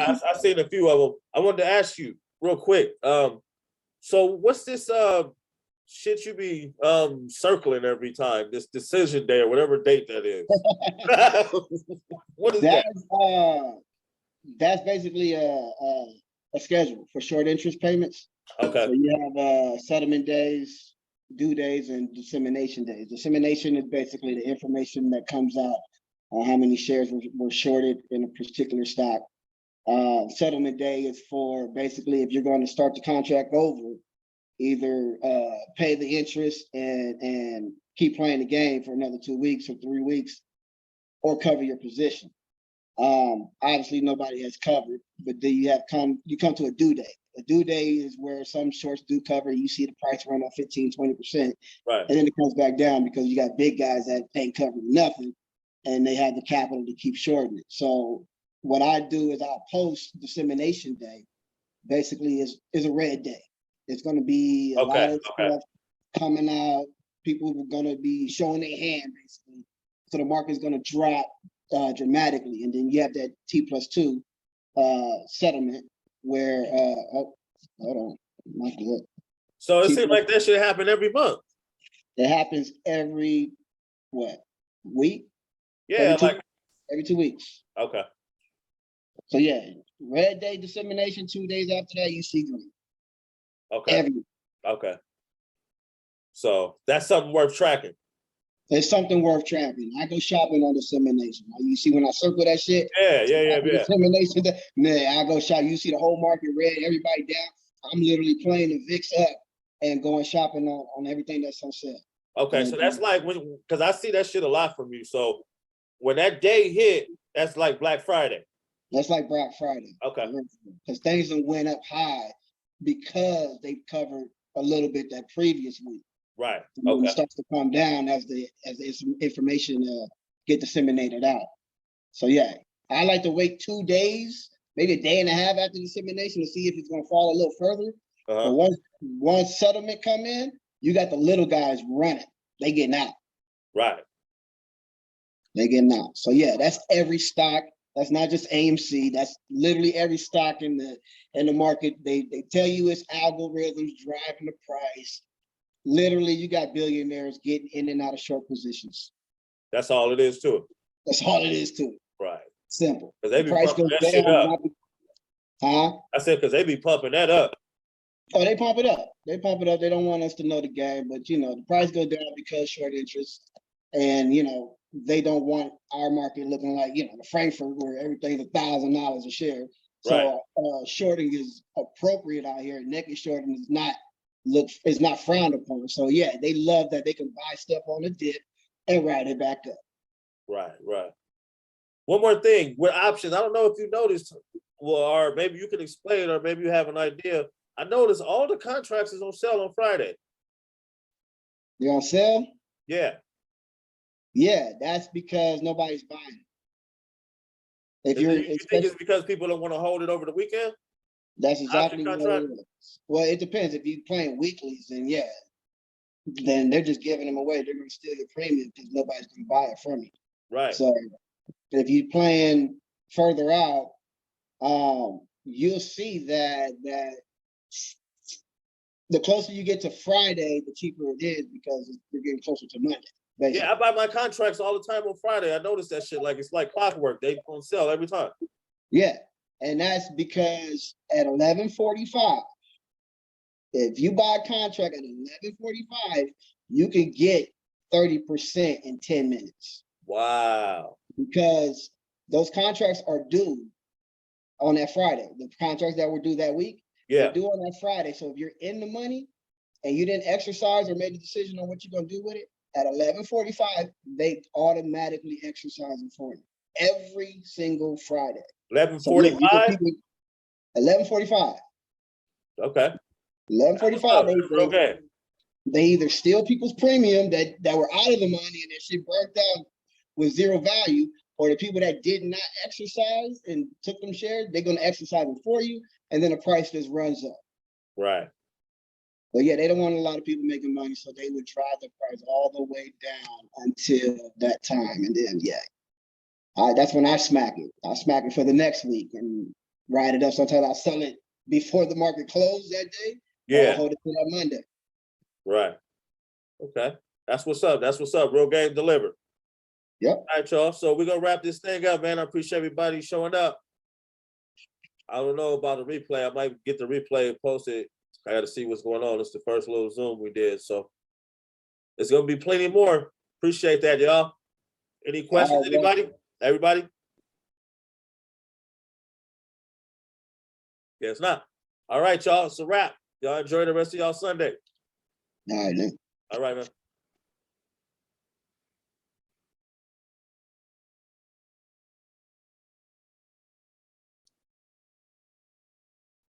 I've seen a few of them. I wanted to ask you real quick. So what's this shit you be circling every time? This decision day or whatever date that is. What is that? That's basically a schedule for short interest payments. Okay. So you have settlement days, due days, and dissemination days. Dissemination is basically the information that comes out on how many shares were shorted in a particular stock. Settlement day is for basically if you're going to start the contract over, either pay the interest and keep playing the game for another 2 weeks or 3 weeks, or cover your position. Obviously nobody has covered, but then you come to a due date. A due date is where some shorts do cover. You see the price run up 15-20%, right? And then it comes back down because you got big guys that ain't covered nothing, and they have the capital to keep shorting it. So what I do is I'll post dissemination day. Basically, is a red day. It's going to be a lot of stuff coming out. People are going to be showing their hand basically. So the market's going to drop dramatically, and then you have that T+2 settlement where hold on, not good. So it seems like that should happen every month. It happens every week? Yeah, every 2 weeks. Okay. So yeah, red day dissemination. 2 days after that, you see green. Okay. Okay. So that's something worth tracking. It's something worth tracking. I go shopping on dissemination. You see when I circle that shit? Yeah. Dissemination, man, I go shop. You see the whole market red, everybody down. I'm literally playing the VIX up and going shopping on everything that's on sale. Okay, so that's like because I see that shit a lot from you. So when that day hit, that's like Black Friday. That's like Black Friday. Okay. Because things went up high because they covered a little bit that previous week. Right. When it starts to come down as the information get disseminated out. So yeah, I like to wait 2 days, maybe a day and a half after dissemination to see if it's going to fall a little further. But once settlement come in, you got the little guys running. They getting out. Right. They getting out. So yeah, that's every stock. That's not just AMC. That's literally every stock in the market. They tell you it's algorithms driving the price. Literally, you got billionaires getting in and out of short positions. That's all it is to it. That's all it is to it. Right. Simple. Because they be pumping that shit up. I said because they be pumping that up. Oh, they pump it up. They pump it up. They don't want us to know the game, but the price go down because short interest, and they don't want our market looking like the Frankfurt where everything's $1,000 a share. So shorting is appropriate out here. Naked shorting is not frowned upon. So yeah, they love that they can buy stuff on the dip and ride it back up. Right. One more thing with options. I don't know if you noticed, or maybe you can explain, or maybe you have an idea. I noticed all the contracts is on sale on Friday. They're on sale? Yeah. Yeah, that's because nobody's buying. You think it's because people don't want to hold it over the weekend? That's exactly what it is. Well, it depends. If you're playing weeklies, then they're just giving them away. They're going to steal your premium because nobody's going to buy it from you. Right. So if you're playing further out, you'll see that the closer you get to Friday, the cheaper it is because you're getting closer to Monday. Basically. Yeah, I buy my contracts all the time on Friday. I noticed that shit it's like clockwork. They on sale every time. Yeah, and that's because at 11:45, if you buy a contract at 11:45, you can get 30% in 10 minutes. Wow. Because those contracts are due on that Friday. The contracts that were due that week, they're due on that Friday. So if you're in the money and you didn't exercise or made a decision on what you're going to do with it, at 11:45, they automatically exercise it for you every single Friday. 11:45? 11:45. Okay. 11:45. They either steal people's premium that were out of the money and that shit burnt down with zero value, or the people that did not exercise and took them shares, they're going to exercise them for you, and then the price just runs up. Right. But yeah, they don't want a lot of people making money, so they would drive the price all the way down until that time, and then that's when I smack it. I smack it for the next week, and ride it up. Sometimes I'll sell it before the market closed that day. Or I'll Yeah, hold it till that Monday. right. Okay. That's what's up. That's what's up. Real game delivered. Yep. All right, y'all. So we're gonna wrap this thing up, man. I appreciate everybody showing up. I don't know about the replay. I might get the replay posted. I gotta see what's going on. It's the first little Zoom we did. So it's gonna be plenty more. Appreciate that, y'all. Any questions, All right, man. anybody? Everybody? Guess not. All right, y'all. It's a wrap. Y'all enjoy the rest of y'all Sunday. All right, man. All right, man.